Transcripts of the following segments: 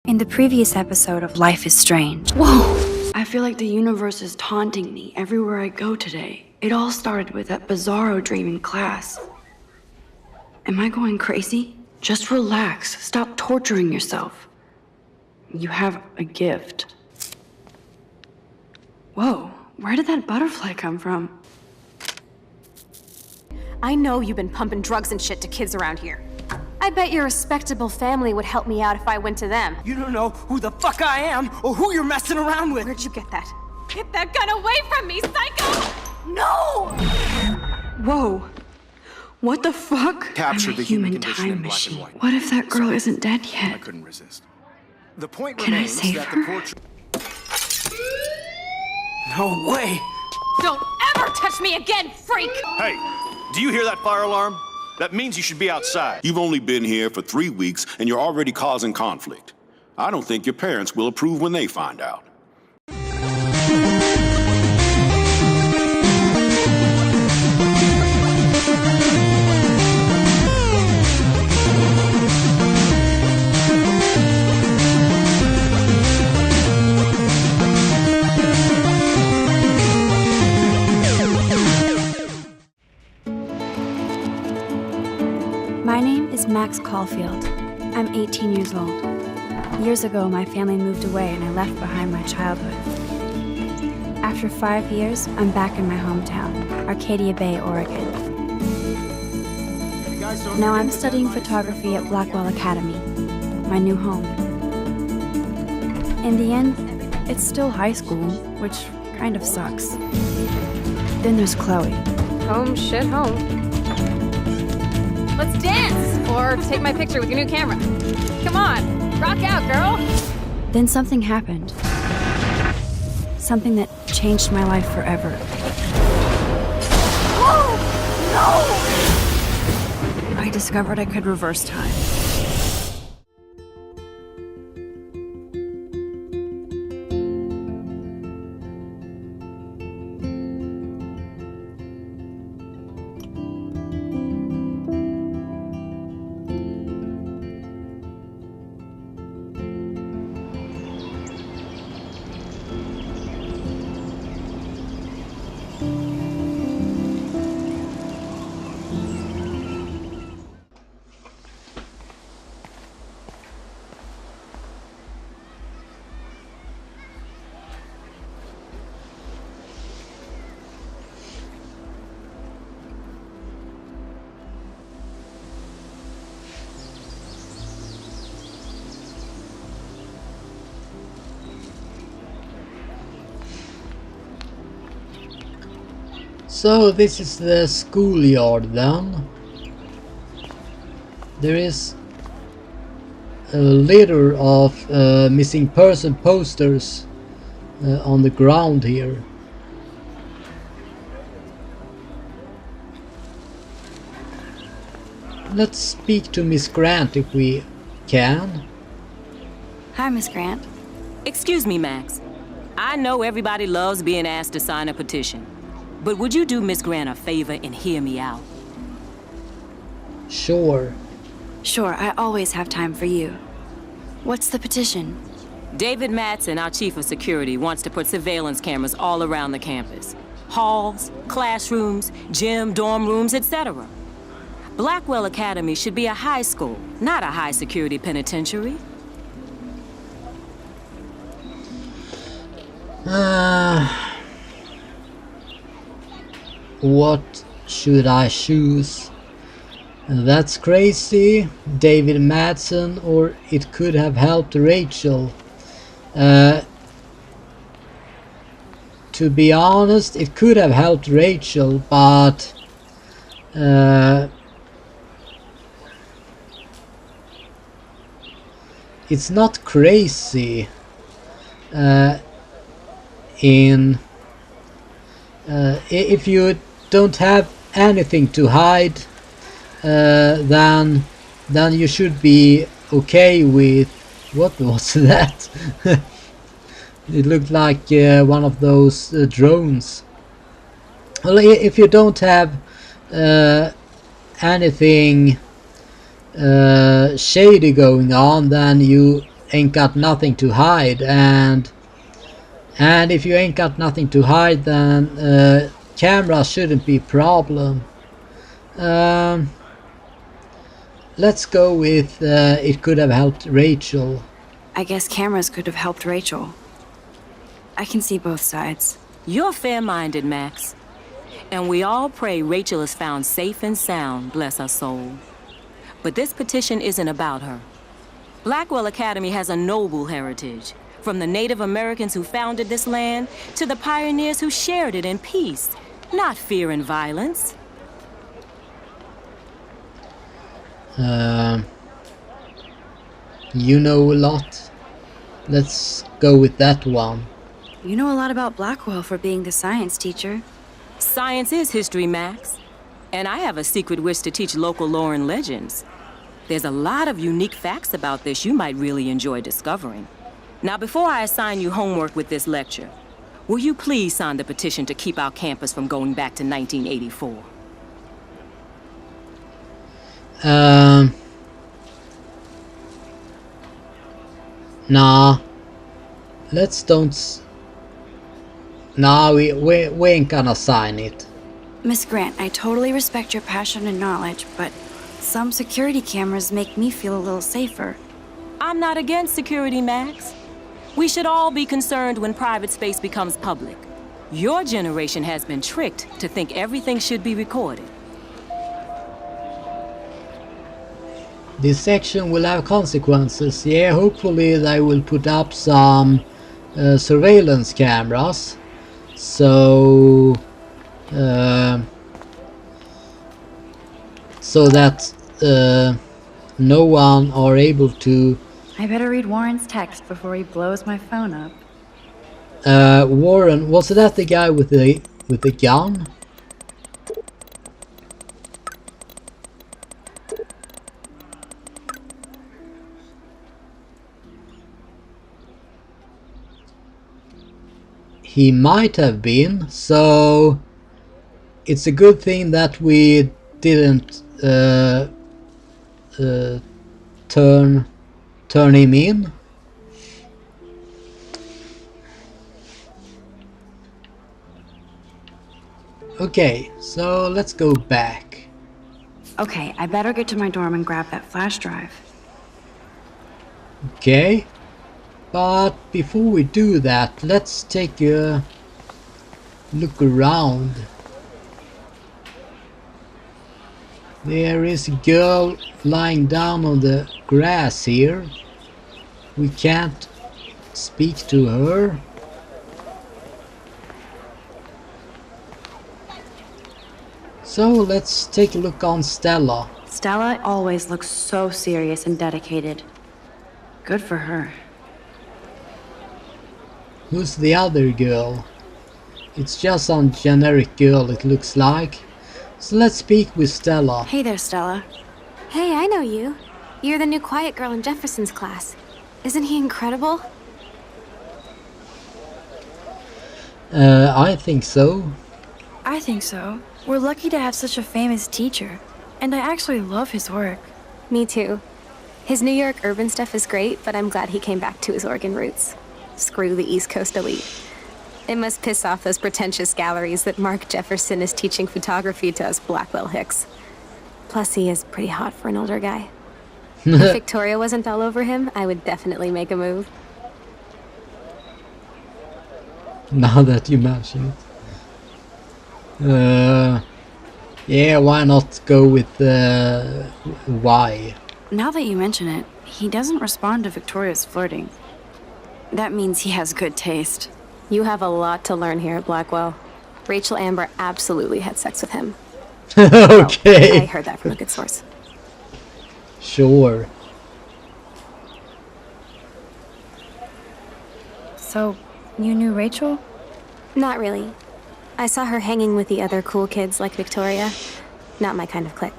In the previous episode of Life is Strange. Whoa! I feel like the universe is taunting me everywhere I go today. It all started with that bizarro dream in class. Am I going crazy? Just relax. Stop torturing yourself. You have a gift. Whoa, where did that butterfly come from? I know you've been pumping drugs and shit to kids around here. I bet your respectable family would help me out if I went to them. You don't know who the fuck I am or who you're messing around with. Where'd you get that? Get that gun away from me, psycho! No! Whoa. What the fuck? Capture I'm a the human human condition time in black and machine. white. What if that girl Sorry. isn't dead I yet? couldn't resist. The point Can I remains save that her? the portrait... No way! Don't ever touch me again, freak! Hey, do you hear that fire alarm? That means you should be outside. You've only been here for 3 weeks and you're already causing conflict. I don't think your parents will approve when they find out. My name is Max Caulfield. I'm 18 years old. Years ago, my family moved away and I left behind my childhood. After 5 years, I'm back in my hometown, Arcadia Bay, Oregon. Now I'm studying photography at Blackwell Academy, my new home. In the end, it's still high school, which kind of sucks. Then there's Chloe. Home, shit, home. Let's dance! Or take my picture with your new camera. Come on, rock out, girl! Then something happened. Something that changed my life forever. I discovered I could reverse time. So this is the schoolyard then. There is a litter of missing person posters on the ground here. Let's speak to Miss Grant if we can. Hi, Miss Grant. Excuse me, Max. I know everybody loves being asked to sign a petition. But would you do Miss Grant a favor and hear me out? Sure. Sure, I always have time for you. What's the petition? David Matson, our chief of security, wants to put surveillance cameras all around the campus. Halls, classrooms, gym, dorm rooms, etc. Blackwell Academy should be a high school, not a high-security penitentiary. What should I choose? That's crazy. David Madsen, or it could have helped Rachel. To be honest, it could have helped Rachel, but it's not crazy. If you don't have anything to hide, then you should be okay with what was that? It looked like one of those drones. Well, if you don't have anything shady going on, then you ain't got nothing to hide, and if you ain't got nothing to hide, then camera shouldn't be a problem. Let's go with it could have helped Rachel. I guess cameras could have helped Rachel. I can see both sides. You're fair-minded, Max. And we all pray Rachel is found safe and sound, bless her soul. But this petition isn't about her. Blackwell Academy has a noble heritage, from the Native Americans who founded this land to the pioneers who shared it in peace, not fear and violence. You know a lot. Let's go with that one. You know a lot about Blackwell for being the science teacher. Science is history, Max. And I have a secret wish to teach local lore and legends. There's a lot of unique facts about this you might really enjoy discovering. Now, before I assign you homework with this lecture, will you please sign the petition to keep our campus from going back to 1984? Nah. Let's don't... Nah, we ain't gonna sign it. Miss Grant, I totally respect your passion and knowledge, but some security cameras make me feel a little safer. I'm not against security, Max. We should all be concerned when private space becomes public. Your generation has been tricked to think everything should be recorded. This section will have consequences. Yeah, hopefully they will put up some surveillance cameras. So that no one are able to... I better read Warren's text before he blows my phone up. Warren, was that the guy with the gun? He might have been, so it's a good thing that we didn't turn him in. Okay, so let's go back. Okay, I better get to my dorm and grab that flash drive. Okay, but before we do that, let's take a look around. There is a girl lying down on the grass here. We can't speak to her. So let's take a look on Stella. Stella always looks so serious and dedicated. Good for her. Who's the other girl? It's just some generic girl, it looks like. So let's speak with Stella. Hey there, Stella. Hey, I know you. You're the new quiet girl in Jefferson's class. Isn't he incredible? I think so. I think so. We're lucky to have such a famous teacher. And I actually love his work. Me too. His New York urban stuff is great, but I'm glad he came back to his Oregon roots. Screw the East Coast elite. It must piss off those pretentious galleries that Mark Jefferson is teaching photography to us Blackwell hicks. Plus, he is pretty hot for an older guy. If Victoria wasn't all over him, I would definitely make a move. Now that you mention it. Yeah, why not go with Y? Now that you mention it, he doesn't respond to Victoria's flirting. That means he has good taste. You have a lot to learn here at Blackwell. Rachel Amber absolutely had sex with him. Okay. Oh, I heard that from a good source. Sure. So, you knew Rachel? Not really. I saw her hanging with the other cool kids like Victoria. Not my kind of clique.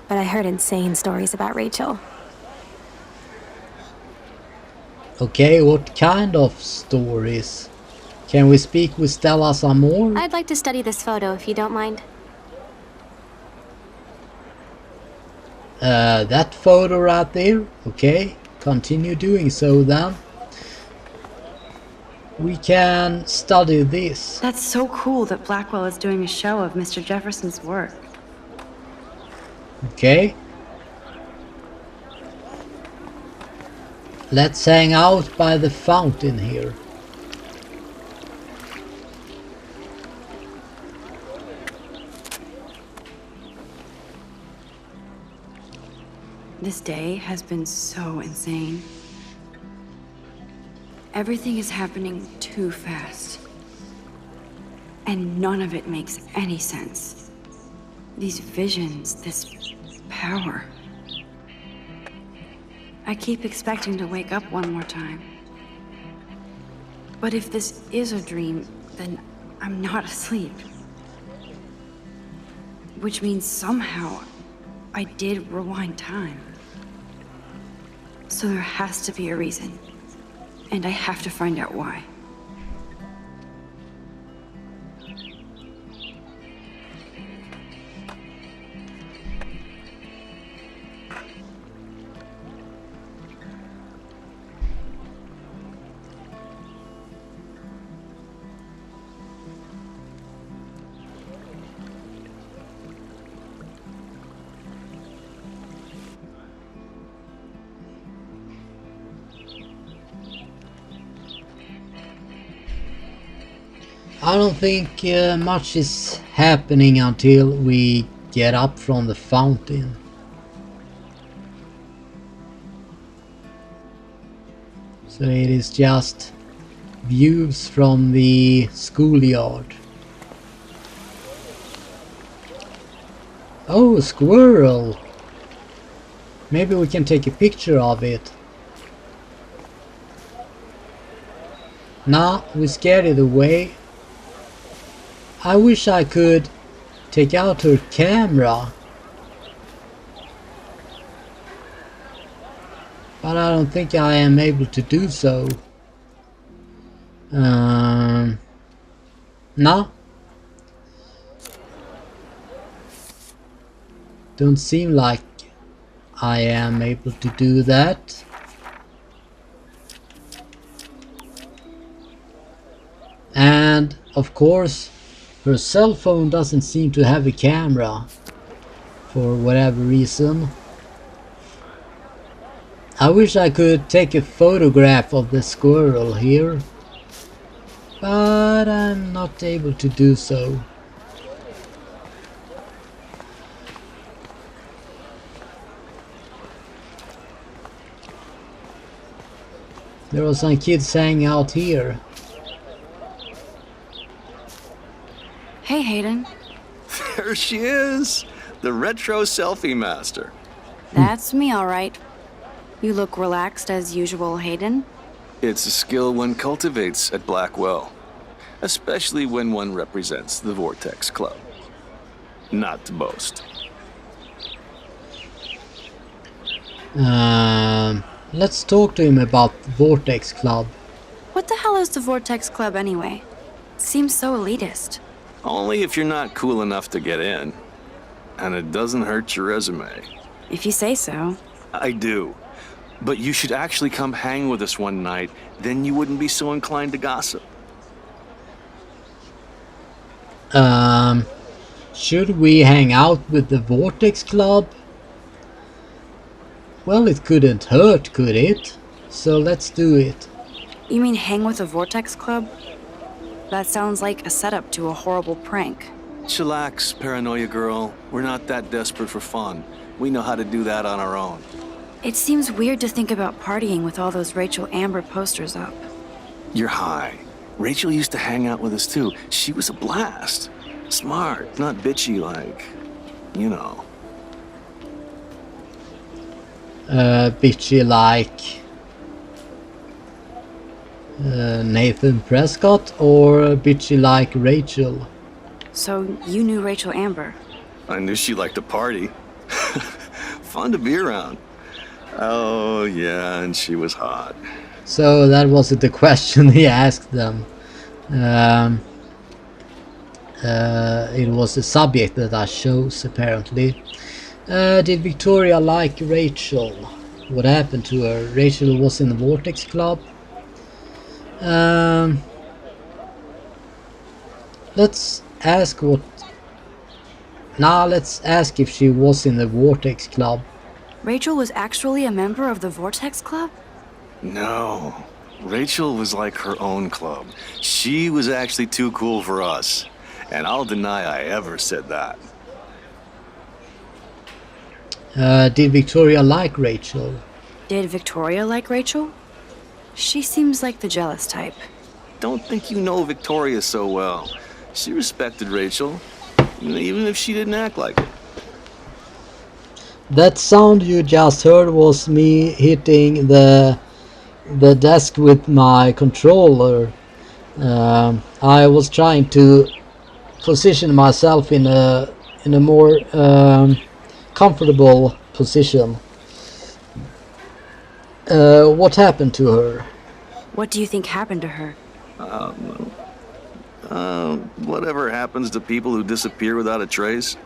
But I heard insane stories about Rachel. Okay, what kind of stories? Can we speak with Stella some more? I'd like to study this photo if you don't mind. That photo right there? Okay. continue doing so then. We can study this. That's so cool that Blackwell is doing a show of Mr. Jefferson's work. Okay. Let's hang out by the fountain here. This day has been so insane. Everything is happening too fast. And none of it makes any sense. These visions, this power. I keep expecting to wake up one more time. But if this is a dream, then I'm not asleep. Which means somehow I did rewind time. So there has to be a reason. And I have to find out why. I don't think much is happening until we get up from the fountain. So it is just views from the schoolyard. Oh, a squirrel! Maybe we can take a picture of it. Nah, we scared it away. I wish I could take out her camera. But I don't think I am able to do so. No. Don't seem like I am able to do that. And of course her cell phone doesn't seem to have a camera for whatever reason. I wish I could take a photograph of the squirrel here, but I'm not able to do so. There are some kids hanging out here. Hey, Hayden. There she is, the retro selfie master. That's me, all right. You look relaxed as usual, Hayden. It's a skill one cultivates at Blackwell, especially when one represents the Vortex Club. Not to boast. Let's talk to him about the Vortex Club. What the hell is the Vortex Club anyway? Seems so elitist. Only if you're not cool enough to get in. And it doesn't hurt your resume. If you say so. I do. But you should actually come hang with us one night, then you wouldn't be so inclined to gossip. Should we hang out with the Vortex Club? Well, it couldn't hurt, could it? So let's do it. You mean hang with the Vortex Club? That sounds like a setup to a horrible prank. Chillax, paranoia girl. We're not that desperate for fun. We know how to do that on our own. It seems weird to think about partying with all those Rachel Amber posters up. You're high. Rachel used to hang out with us too. She was a blast. Smart, not bitchy like, you know. Bitchy like Nathan Prescott or bitchy like Rachel? So you knew Rachel Amber? I knew she liked to party. Fun to be around. Oh yeah, and she was hot. So that wasn't the question he asked them. It was the subject that I chose apparently. Did Victoria like Rachel? what happened to her. Rachel was in the Vortex Club. Let's ask what... Nah, let's ask if she was in the Vortex Club. Rachel was actually a member of the Vortex Club? No. Rachel was like her own club. She was actually too cool for us. And I'll deny I ever said that. Did Victoria like Rachel? Did Victoria like Rachel? She seems like the jealous type. Don't think you know Victoria so well. She respected Rachel, even if she didn't act like it. That sound you just heard was me hitting the desk with my controller. I was trying to position myself in a more comfortable position. What happened to her? What do you think happened to her? Whatever happens to people who disappear without a trace.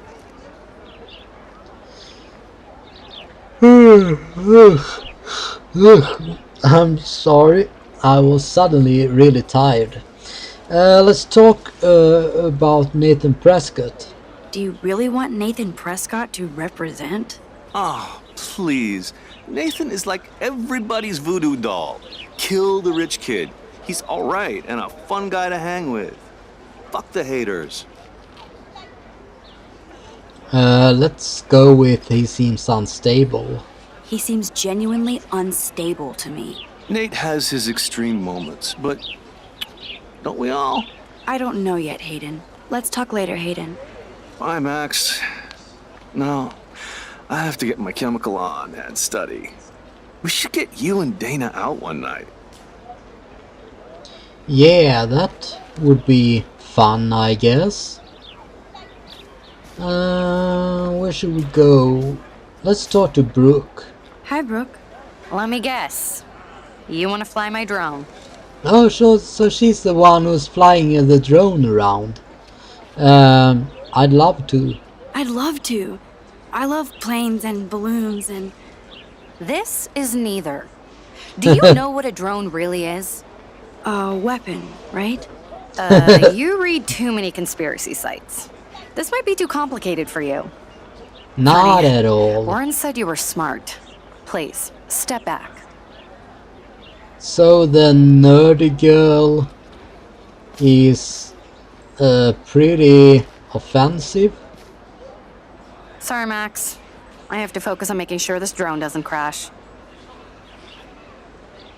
I'm sorry, I was suddenly really tired. Let's talk about Nathan Prescott. Do you really want Nathan Prescott to represent? Oh, please. Nathan is like everybody's voodoo doll. Kill the rich kid. He's alright and a fun guy to hang with. Fuck the haters. Let's go with he seems unstable. He seems genuinely unstable to me. Nate has his extreme moments, but don't we all? I don't know yet, Hayden. Let's talk later, Hayden. Bye, Max. No, I have to get my chemical on and study. We should get you and Dana out one night. Yeah, that would be fun, I guess. Where should we go? Let's talk to Brooke. Hi, Brooke. Let me guess. You want to fly my drone? Oh, so she's the one who's flying the drone around. I'd love to. I'd love to. I love planes and balloons and... This is neither. Do you know what a drone really is? A weapon, right? You read too many conspiracy sites. This might be too complicated for you. Not at all. Warren said you were smart. Please, step back. So the nerdy girl is pretty offensive. Sorry, Max. I have to focus on making sure this drone doesn't crash.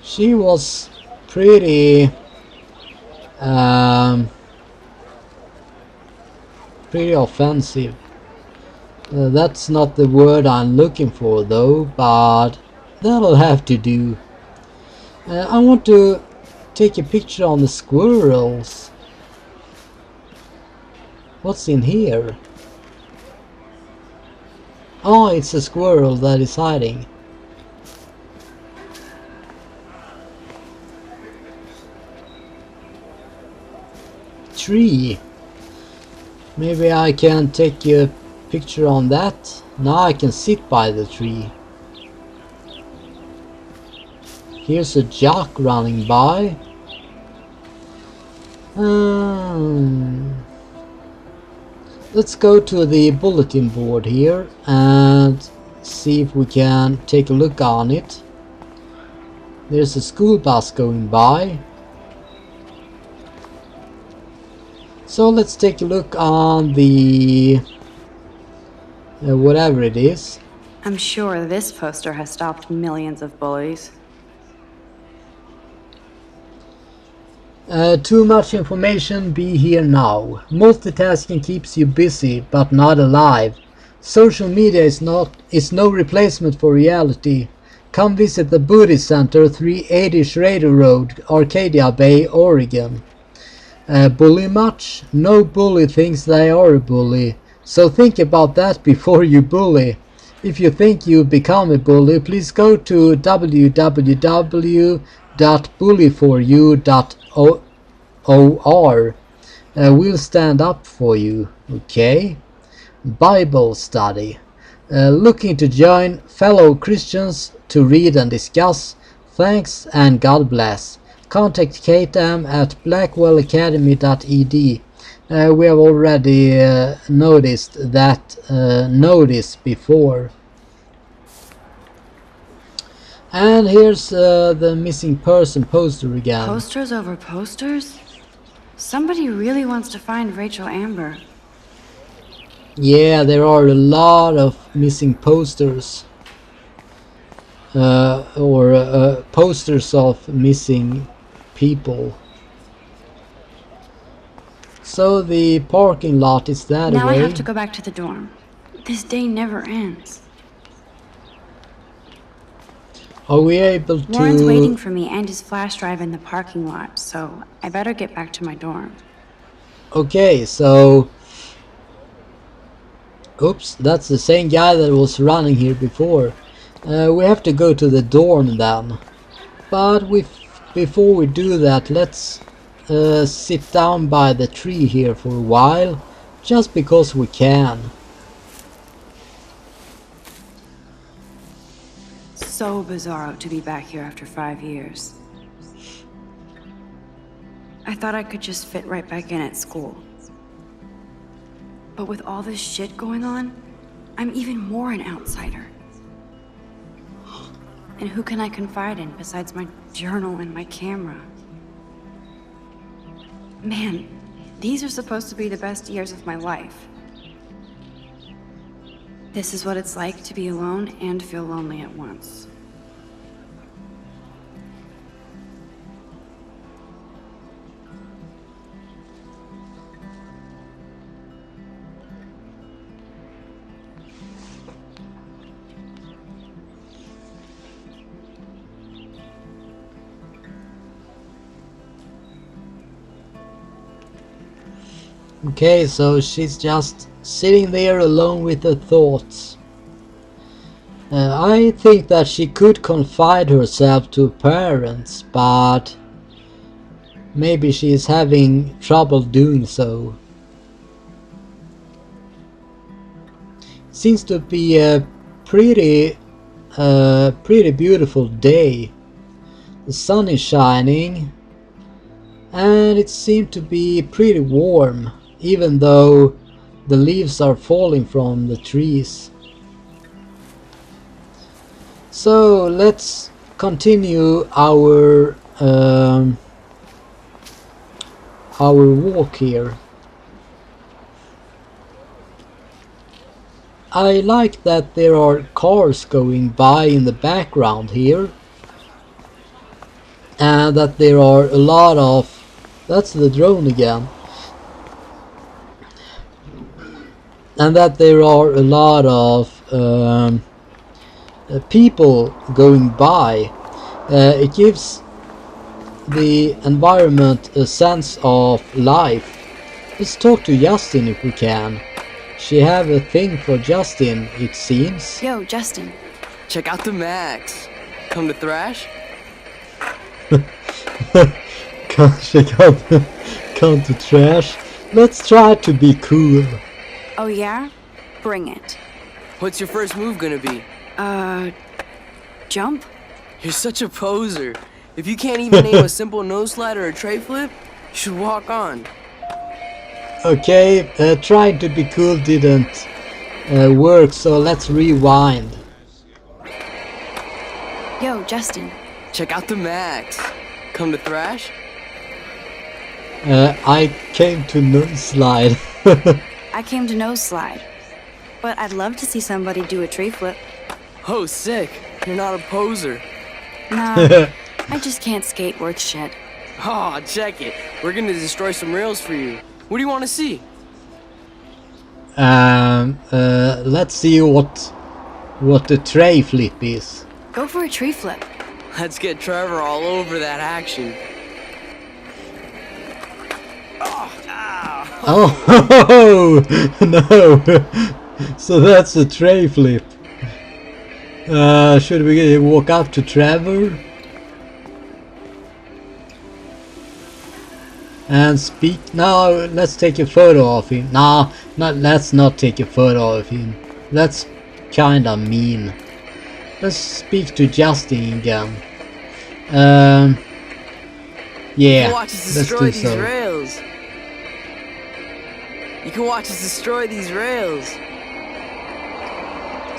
She was pretty pretty offensive. That's not the word I'm looking for though, but that'll have to do. I want to take a picture on the squirrels. What's in here? Oh, it's a squirrel that is hiding. Tree. Maybe I can take a picture on that. Now I can sit by the tree. Here's a jock running by. Let's go to the bulletin board here and see if we can take a look on it. There's a school bus going by. So let's take a look on the whatever it is. I'm sure this poster has stopped millions of bullies. Too much information, be here now. Multitasking keeps you busy, but not alive. Social media is no replacement for reality. Come visit the Buddhist Center, 380 Schrader Road, Arcadia Bay, Oregon. Bully much? No bully thinks they are a bully, so think about that before you bully. If you think you become a bully, please go to www.bullyforyou.or. We'll stand up for you, okay? Bible study. Looking to join fellow Christians to read and discuss? Thanks and God bless. Contact Katam at blackwellacademy.ed. We have already noticed that notice before. And here's the missing person poster again. Posters over posters? Somebody really wants to find Rachel Amber. Yeah, there are a lot of missing posters. Posters of missing people. So the parking lot is that Now way. I have to go back to the dorm. This day never ends. Are we able to... Warren's waiting for me and his flash drive in the parking lot, so I better get back to my dorm. Okay, so... Oops, that's the same guy that was running here before. We have to go to the dorm then. But before we do that, let's sit down by the tree here for a while. Just because we can. So bizarro to be back here after 5 years. I thought I could just fit right back in at school. But with all this shit going on, I'm even more an outsider. And who can I confide in besides my journal and my camera? Man, these are supposed to be the best years of my life. This is what it's like to be alone and feel lonely at once. Okay, so she's just sitting there alone with her thoughts. I think that she could confide herself to parents, but maybe she is having trouble doing so. Seems to be a pretty beautiful day. The sun is shining, and it seemed to be pretty warm, even though the leaves are falling from the trees. So let's continue our walk here. I like that there are cars going by in the background here, and that there are a lot of... That's the drone again. And that there are a lot of people going by. It gives the environment a sense of life. Let's talk to Justin if we can. She have a thing for Justin, it seems. Yo, Justin. Check out the Max. Come to thrash? Come to trash. Let's try to be cool. Oh yeah? Bring it. What's your first move gonna be? Jump? You're such a poser. If you can't even name a simple nose slide or a tray flip, you should walk on. Okay, trying to be cool didn't work, so let's rewind. Yo, Justin. Check out the Max. Come to thrash? I came to nose slide. I came to nose slide. But I'd love to see somebody do a tree flip. Oh, sick. You're not a poser. Nah, I just can't skate worth shit. Aw, check it. We're gonna destroy some rails for you. What do you want to see? Let's see what the tray flip is. Go for a tree flip. Let's get Trevor all over that action. Oh, no. So that's a tray flip. Should we walk up to Trevor and speak? No, let's take a photo of him. No, let's not take a photo of him. Let's kinda mean. Let's speak to Justin again. Yeah, watch us let's destroy do these so. rails. You can watch us destroy these rails.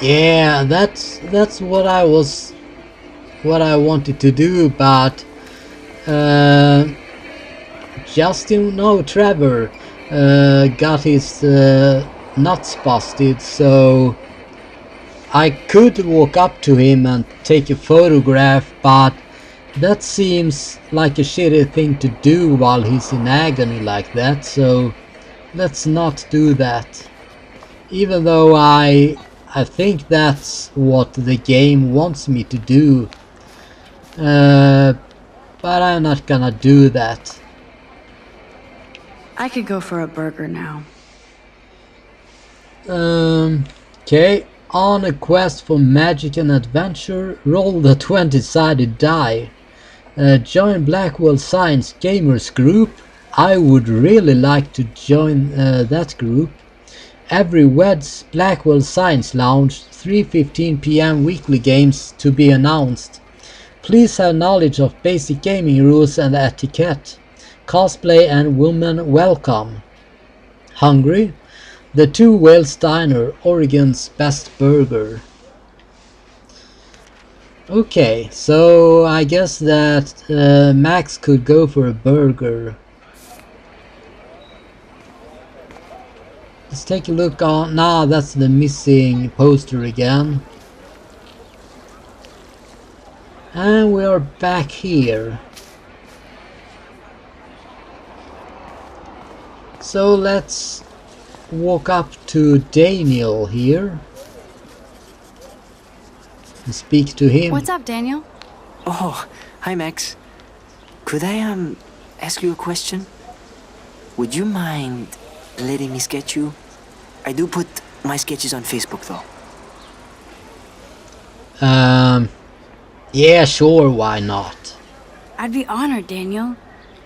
Yeah, that's what I wanted to do, but Trevor got his nuts busted, so I could walk up to him and take a photograph, but that seems like a shitty thing to do while he's in agony like that, so let's not do that. Even though I think that's what the game wants me to do, but I'm not gonna do that. I could go for a burger now. Okay. On a quest for magic and adventure, roll the 20-sided die. Join Blackwell Science Gamers group. I would really like to join that group. Every Wed's Blackwell Science Lounge, 3:15 p.m. weekly games to be announced. Please have knowledge of basic gaming rules and etiquette. Cosplay and women welcome. Hungry? The Two Whales Diner, Oregon's best burger. Okay, so I guess that Max could go for a burger. Let's take a look on. Nah, that's the missing poster again. And we are back here. So let's walk up to Daniel here and speak to him. What's up, Daniel? Oh, hi Max. Could I ask you a question? Would you mind letting me sketch you? I do put my sketches on Facebook though. Yeah, sure, why not? I'd be honored, Daniel.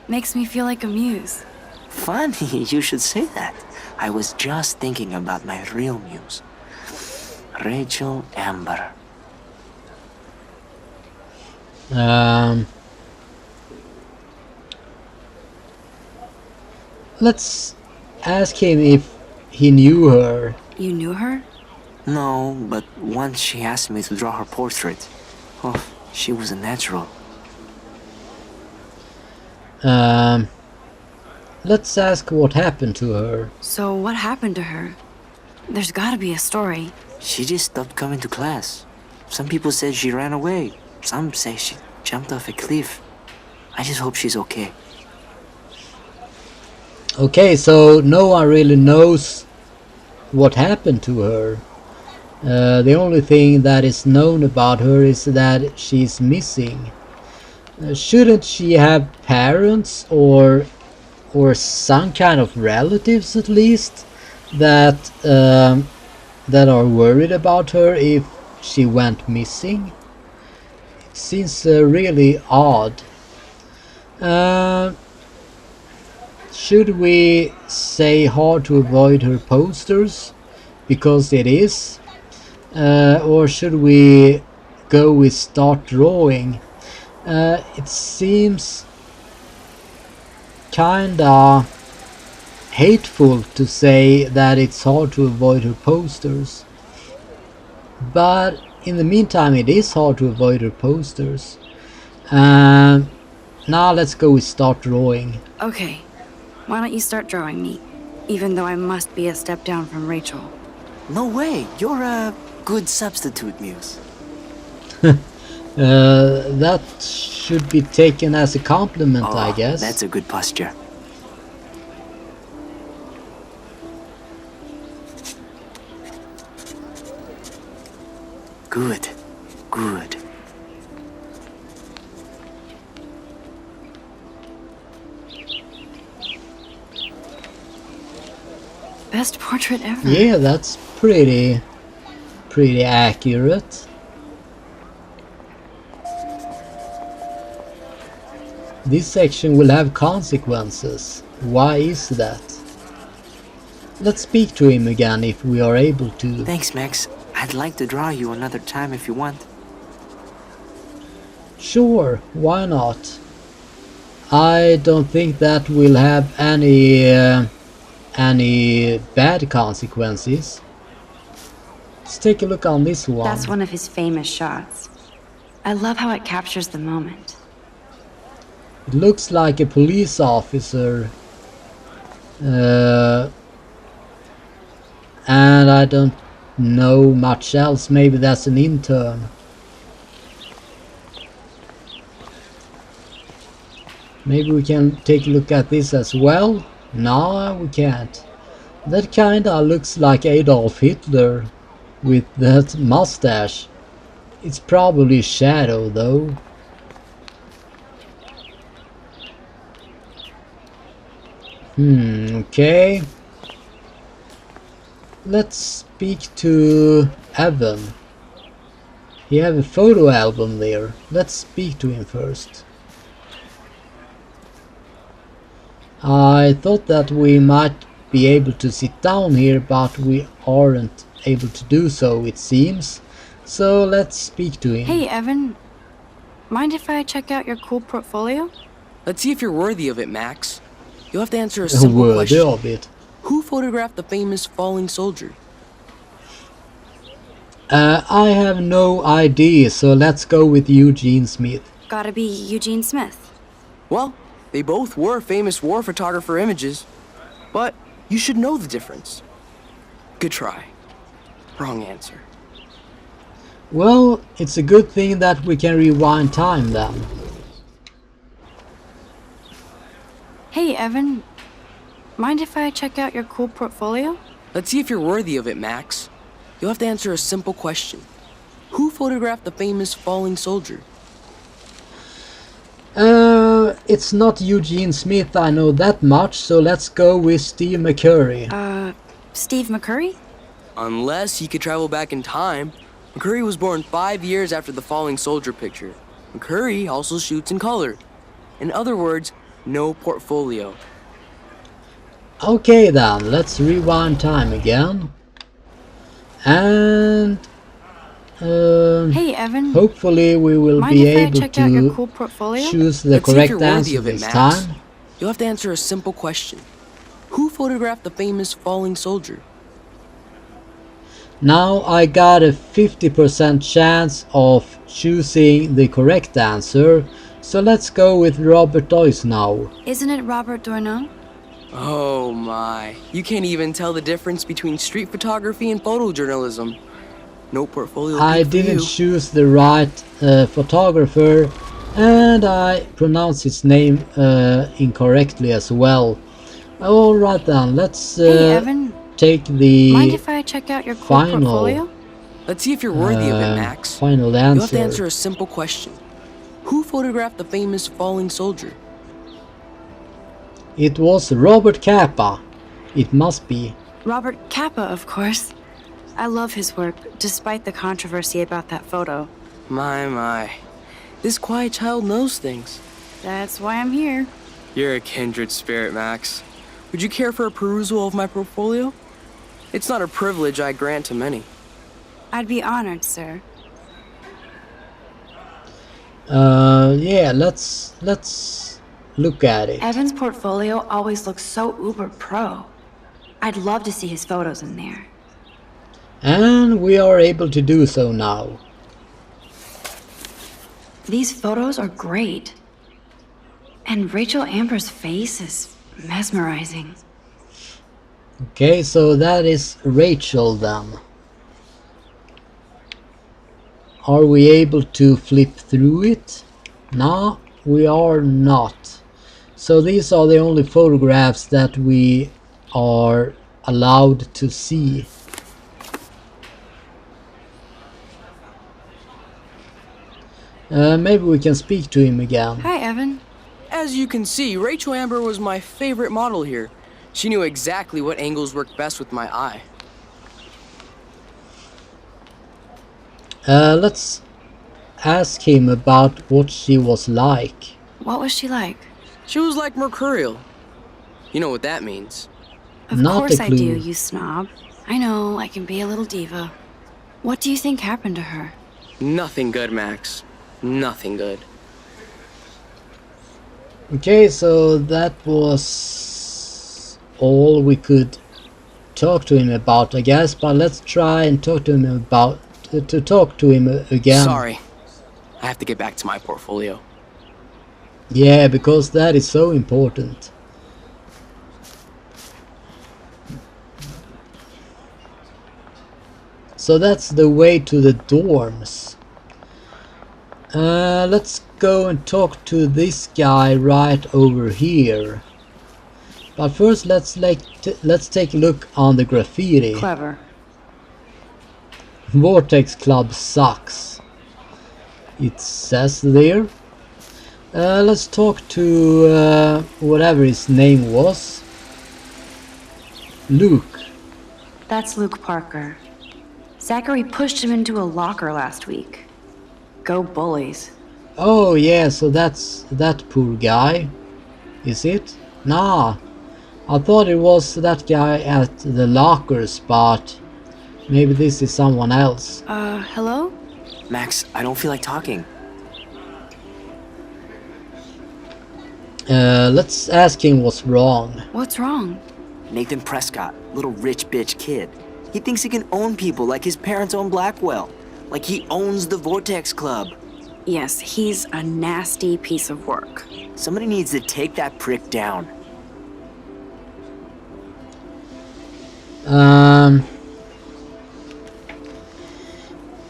Makes me feel like a muse. Funny, you should say that. I was just thinking about my real muse, Rachel Amber. Let's ask him if he knew her. You knew her? No, but once she asked me to draw her portrait. Oh, she was a natural. Let's ask what happened to her. So what happened to her? There's gotta be a story. She just stopped coming to class. Some people said she ran away. Some say she jumped off a cliff. I just hope she's okay. Okay, so no one really knows what happened to her. The only thing that is known about her is that she's missing. Shouldn't she have parents or some kind of relatives at least that are worried about her if she went missing? It seems really odd. Should we say hard to avoid her posters because it is, or should we go with start drawing? It seems kinda hateful to say that it's hard to avoid her posters, but in the meantime it is hard to avoid her posters. Now let's go with start drawing. Okay, why don't you start drawing me? Even though I must be a step down from Rachel. No way, you're a good substitute muse. That should be taken as a compliment, I guess. That's a good posture. Good, good. Best portrait ever. Yeah, that's pretty accurate. This section will have consequences. Why is that? Let's speak to him again if we are able to. Thanks, Max. I'd like to draw you another time if you want. Sure, why not? I don't think that will have any bad consequences. Let's take a look on this one. That's one of his famous shots. I love how it captures the moment. It looks like a police officer. And I don't know much else. Maybe that's an intern. Maybe we can take a look at this as well. No, we can't. That kinda looks like Adolf Hitler with that mustache. It's probably shadow though. Okay. Let's speak to Evan. He have a photo album there. Let's speak to him first. I thought that we might be able to sit down here, but we aren't able to do so, it seems. So let's speak to him. Hey, Evan. Mind if I check out your cool portfolio? Let's see if you're worthy of it, Max. You'll have to answer a simple Worthy question. of it. Who photographed the famous falling soldier? I have no idea, so let's go with Eugene Smith. Gotta be Eugene Smith. Well, they both were famous war photographer images, but you should know the difference. Good try. Wrong answer. Well, it's a good thing that we can rewind time then. Hey, Evan. Mind if I check out your cool portfolio? Let's see if you're worthy of it, Max. You'll have to answer a simple question. Who photographed the famous falling soldier? It's not Eugene Smith, I know that much, so let's go with Steve McCurry. Steve McCurry? Unless he could travel back in time. McCurry was born 5 years after the falling soldier picture. McCurry also shoots in color. In other words, no portfolio. Okay then, let's rewind time again. And Hey, Evan. hopefully we will Mind be if I able check out your to cool portfolio? choose the Let's see if correct you're worthy answer of it, this Max. time. You'll have to answer a simple question. Who photographed the famous falling soldier? Now I got a 50% chance of choosing the correct answer, so let's go with Robert Doyce now. Isn't it Robert Doisneau? Oh my, you can't even tell the difference between street photography and photojournalism. No portfolio. I for didn't you. choose the right photographer, and I pronounced his name incorrectly as well. Alright then, let's Hey, Evan. take the Mind if I check out your cool final portfolio? Let's see if you're worthy of it, Max. final You'll have to answer. answer a simple question. Who photographed the famous falling soldier? It was Robert Capa. It must be. Robert Capa, of course. I love his work, despite the controversy about that photo. My. This quiet child knows things. That's why I'm here. You're a kindred spirit, Max. Would you care for a perusal of my portfolio? It's not a privilege I grant to many. I'd be honored, sir. Yeah, let's look at it. Evan's portfolio always looks so uber pro. I'd love to see his photos in there. And we are able to do so now. These photos are great. And Rachel Amber's face is mesmerizing. Okay, so that is Rachel then. Are we able to flip through it? No, we are not. So these are the only photographs that we are allowed to see. Maybe we can speak to him again. Hi, Evan. As you can see, Rachel Amber was my favorite model here. She knew exactly what angles worked best with my eye. Let's ask him about what she was like. What was she like? She was like mercurial. You know what that means. Of Not course a I do, clue. you snob. I know, I can be a little diva. What do you think happened to her? Nothing good, Max. Nothing good. Okay, so that was all we could talk to him about, I guess. But let's try and talk to him about again. Sorry, I have to get back to my portfolio. Yeah, because that is so important. So that's the way to the dorms. Let's go and talk to this guy right over here. But first, let's take a look on the graffiti. Clever. Vortex Club sucks, it says there. Let's talk to whatever his name was. Luke. That's Luke Parker. Zachary pushed him into a locker last week. Go Bullies. Oh yeah, so that's that poor guy. Is it? Nah. I thought it was that guy at the lockers, but maybe this is someone else. Hello? Max, I don't feel like talking. Let's ask him what's wrong. What's wrong? Nathan Prescott, little rich bitch kid. He thinks he can own people like his parents own Blackwell. Like he owns the Vortex Club. Yes, he's a nasty piece of work. Somebody needs to take that prick down.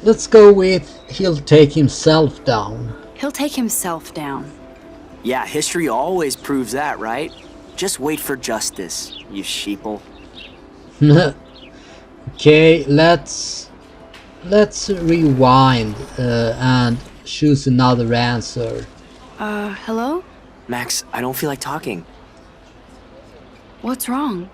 Let's go with he'll take himself down. He'll take himself down. Yeah, history always proves that, right? Just wait for justice, you sheeple. Okay, let's rewind and choose another answer. Hello? Max, I don't feel like talking. What's wrong?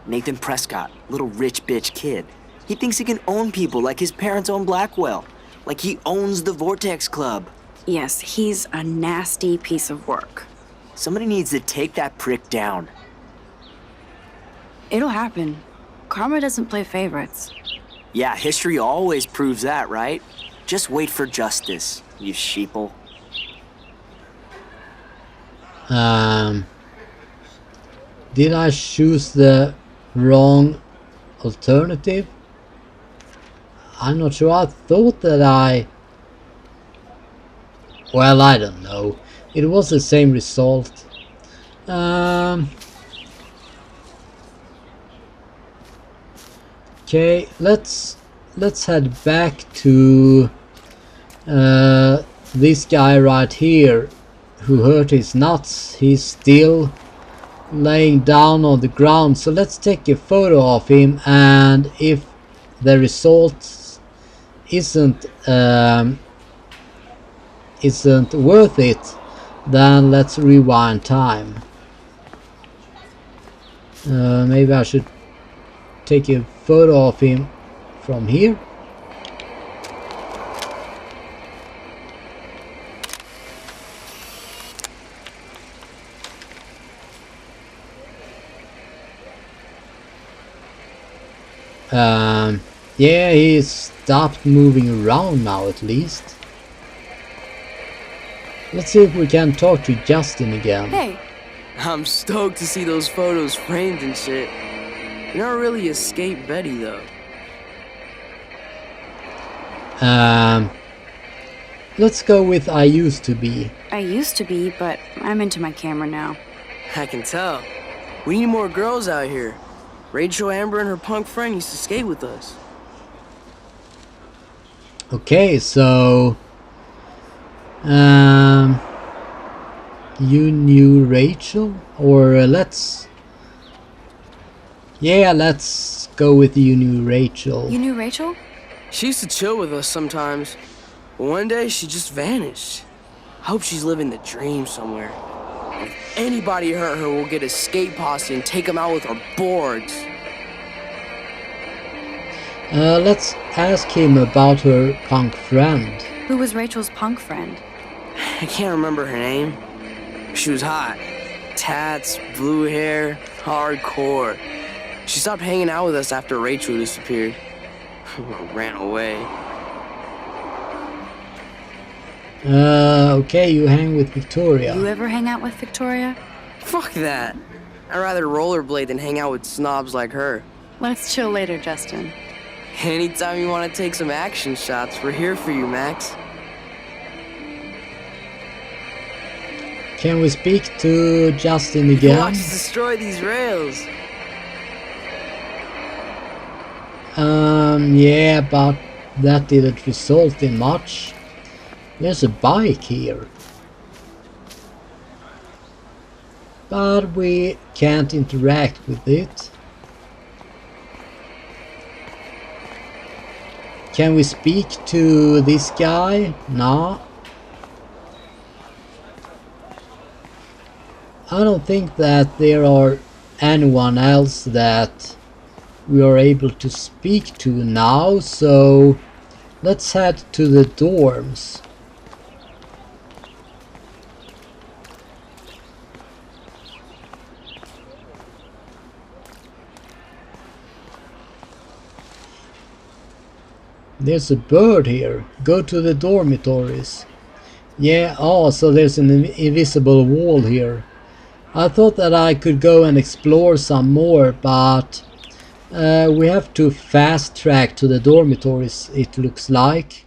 Nathan Prescott, little rich bitch kid. He thinks he can own people like his parents own Blackwell. Like he owns the Vortex Club. Yes, he's a nasty piece of work. Somebody needs to take that prick down. It'll happen. Karma doesn't play favorites. Yeah, history always proves that, right? Just wait for justice, you sheeple. Did I choose the wrong alternative? I'm not sure. I thought that well, I don't know. It was the same result. Okay, let's head back to this guy right here who hurt his nuts. He's still laying down on the ground, so let's take a photo of him, and if the result isn't worth it, then let's rewind time. Maybe I should take a photo of him from here. Yeah, he stopped moving around now at least. Let's see if we can talk to Justin again. Hey. I'm stoked to see those photos framed and shit. You never really escaped Betty, though. Let's go with I used to be. I used to be, but I'm into my camera now. I can tell. We need more girls out here. Rachel Amber and her punk friend used to skate with us. Okay, so you knew Rachel, or let's go with you knew Rachel. You knew Rachel? She used to chill with us sometimes, but one day she just vanished. I hope she's living the dream somewhere. If anybody hurt her, we'll get a skate posse and take them out with our boards. Let's ask him about her punk friend. Who was Rachel's punk friend? I can't remember her name. She was hot. Tats, blue hair, hardcore. She stopped hanging out with us after Rachel disappeared. Ran away. Okay, you hang with Victoria. You ever hang out with Victoria? Fuck that. I'd rather rollerblade than hang out with snobs like her. Let's chill later, Justin. Anytime you want to take some action shots, we're here for you, Max. Can we speak to Justin again? Watch us destroy these rails. Yeah, but that didn't result in much. There's a bike here. But we can't interact with it. Can we speak to this guy? No. I don't think that there are anyone else that we are able to speak to now, so let's head to the dorms. There's a bird here. Go to the dormitories. Yeah, oh, so there's an invisible wall here. I thought that I could go and explore some more, but we have to fast track to the dormitories, it looks like.